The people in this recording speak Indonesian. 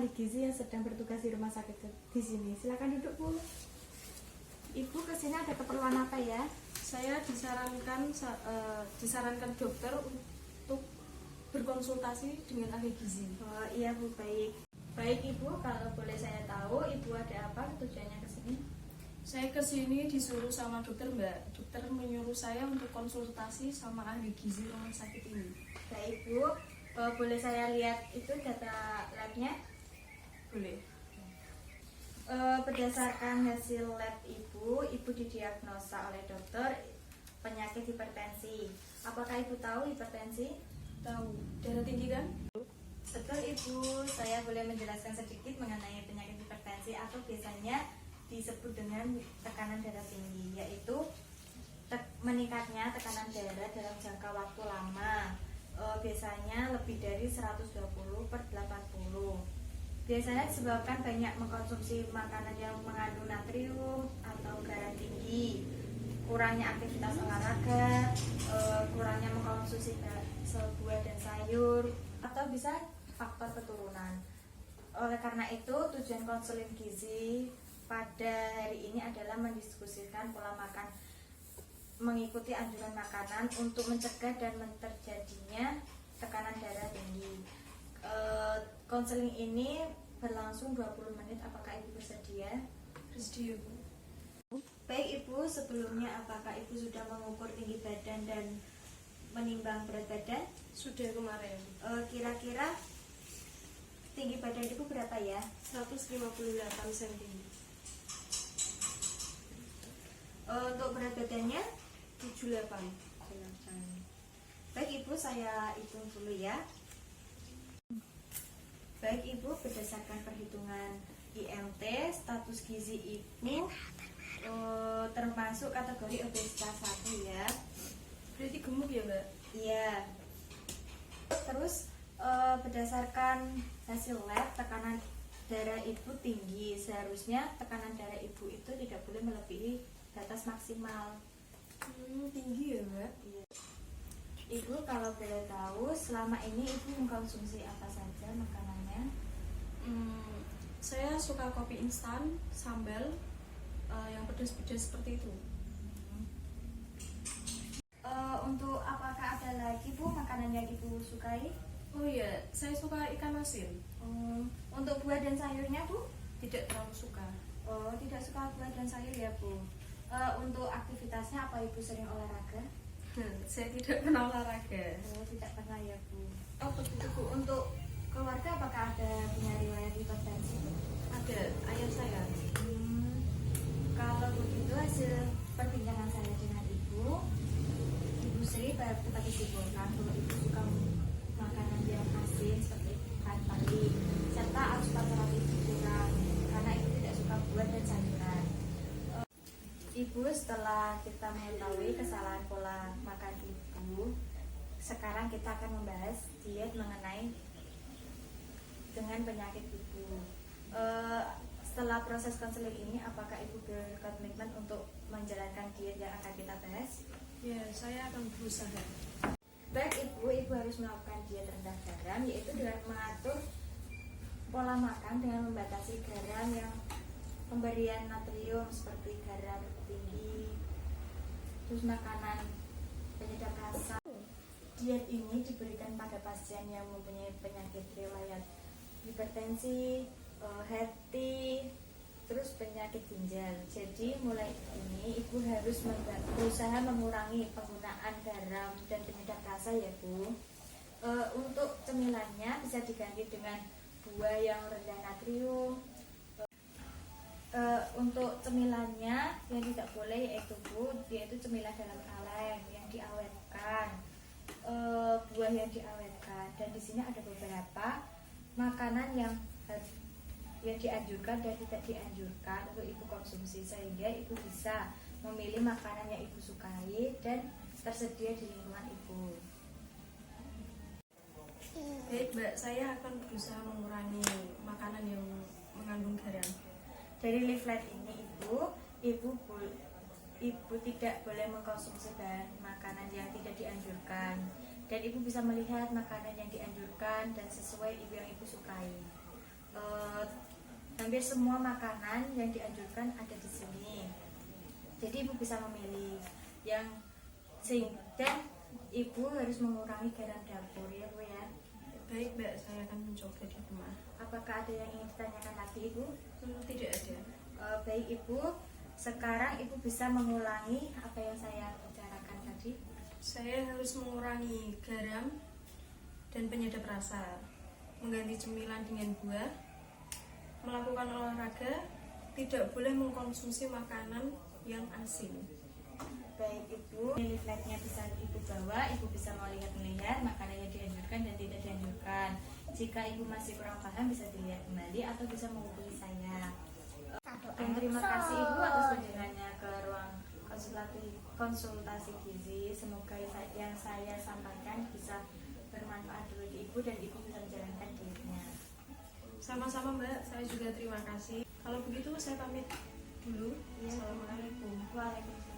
ahli gizi yang sedang bertugas di rumah sakit di sini. Silakan duduk, Bu. Ibu kesini ada keperluan apa ya? Saya disarankan dokter untuk berkonsultasi dengan ahli gizi. Oh iya, Bu, baik. Baik, Ibu, kalau boleh saya tahu Ibu ada apa tujuannya ke sini? Saya kesini disuruh sama dokter, Mbak. Dokter menyuruh saya untuk konsultasi sama ahli gizi rumah sakit ini. Baik, Bu. Boleh saya lihat itu data labnya? Boleh. Berdasarkan hasil lab Ibu didiagnosa oleh dokter penyakit hipertensi. Apakah Ibu tahu hipertensi? Tahu. Darah tinggi kan? Betul, Ibu. Saya boleh menjelaskan sedikit mengenai penyakit hipertensi atau biasanya disebut dengan tekanan darah tinggi, yaitu meningkatnya tekanan darah dalam jangka waktu lama, biasanya lebih dari 120/80. Biasanya disebabkan banyak mengkonsumsi makanan yang mengandung natrium atau garam tinggi, kurangnya aktivitas olahraga, kurangnya mengkonsumsi buah dan sayur, atau bisa faktor keturunan. Oleh karena itu, tujuan konseling gizi pada hari ini adalah mendiskusikan pola makan mengikuti anjuran makanan untuk mencegah dan terjadinya tekanan darah tinggi. Konseling ini berlangsung 20 menit. Apakah Ibu bersedia? Bersedia, Bu. Baik, Ibu, sebelumnya apakah Ibu sudah mengukur tinggi badan dan menimbang berat badan? Sudah kemarin. Kira-kira tinggi badan Ibu berapa ya? 158 cm. Untuk berat badannya? 78. Baik, Ibu, saya hitung dulu ya. Baik, Ibu, berdasarkan perhitungan IMT, status gizi Ibu termasuk kategori obesitas 1 ya. Berarti gemuk ya, Mbak? Iya. Terus berdasarkan hasil lab, tekanan darah Ibu tinggi. Seharusnya tekanan darah Ibu itu tidak boleh melebihi batas maksimal. Tinggi ya, Mbak? Iya. Ibu, kalau boleh tahu selama ini Ibu mengkonsumsi apa saja makanannya? Saya suka kopi instan, sambal, yang pedas-pedas seperti itu. Untuk apakah ada lagi, Bu, makanan yang Ibu sukai? Oh iya, saya suka ikan asin. Untuk buah dan sayurnya, Bu? Tidak terlalu suka. Oh, tidak suka buah dan sayur ya, Bu. Untuk aktivitasnya apa Ibu sering olahraga? Saya tidak pernah olahraga. Oh, tidak pernah ya, Bu. Oh, begitu, Bu. Untuk keluarga apakah ada punya riwayat hipertensi? Ada ayah saya. Kalau begitu hasil perbincangan saya dengan Ibu Sri dapat disimpulkan bahwa Ibu suka makanan yang asin seperti ikan pari serta asupan serat Ibu kurang karena Ibu tidak suka buah dan sayuran. Ibu, setelah kita mengetahui kesalahan pola makan Ibu, sekarang kita akan membahas diet mengenai dengan penyakit Ibu. Setelah proses konseling ini, apakah Ibu berkomitmen untuk menjalankan diet yang akan kita bahas? Ya, saya akan berusaha. Baik, Ibu harus melakukan diet rendah garam, yaitu dengan mengatur pola makan dengan membatasi garam yang pemberian natrium seperti garam tinggi, terus makanan penyedap rasa. Diet ini diberikan pada pasien yang mempunyai penyakit riwayat hipertensi, hati, terus penyakit ginjal. Jadi mulai ini Ibu harus berusaha mengurangi penggunaan garam dan penyedap rasa ya, Bu. Untuk cemilannya bisa diganti dengan buah yang rendah natrium. Untuk cemilannya yang tidak boleh yaitu, Bu, yaitu cemilan dalam kaleng yang diawetkan, buah yang diawetkan. Dan di sini ada beberapa makanan yang dianjurkan dan tidak dianjurkan untuk Ibu konsumsi, sehingga Ibu bisa memilih makanan yang Ibu sukai dan tersedia di lingkungan Ibu. Baik, Mbak, saya akan berusaha mengurangi makanan yang mengandung garam. Dari leaflet ini Ibu tidak boleh mengkonsumsi bahan makanan yang tidak dianjurkan, dan Ibu bisa melihat makanan yang dianjurkan dan sesuai yang Ibu sukai. eh, hampir semua makanan yang dianjurkan ada di sini. Jadi ibu bisa memilih yang dan ibu harus mengurangi garam dapur ya bu ya. Baik mbak, saya akan mencoba di rumah. Apakah ada yang ingin ditanyakan lagi ibu? Tidak ada. Baik ibu, sekarang ibu bisa mengulangi apa yang saya bicarakan tadi. Saya harus mengurangi garam dan penyedap rasa, mengganti cemilan dengan buah, melakukan olahraga, tidak boleh mengkonsumsi makanan yang asin. Baik ibu, leafletnya bisa ibu bawa, ibu bisa melihat makanan yang dianjurkan dan tidak dianjurkan. Jika ibu masih kurang paham bisa dilihat kembali atau bisa menghubungi saya. Dan terima kasih ibu atas kunjungannya ke ruang konsultasi gizi. Semoga yang saya sampaikan bisa bermanfaat bagi ibu dan ibu bisa menjalankan dietnya. Sama-sama mbak, saya juga terima kasih. Kalau begitu saya pamit dulu. Ya. Assalamualaikum. Waalaikumsalam.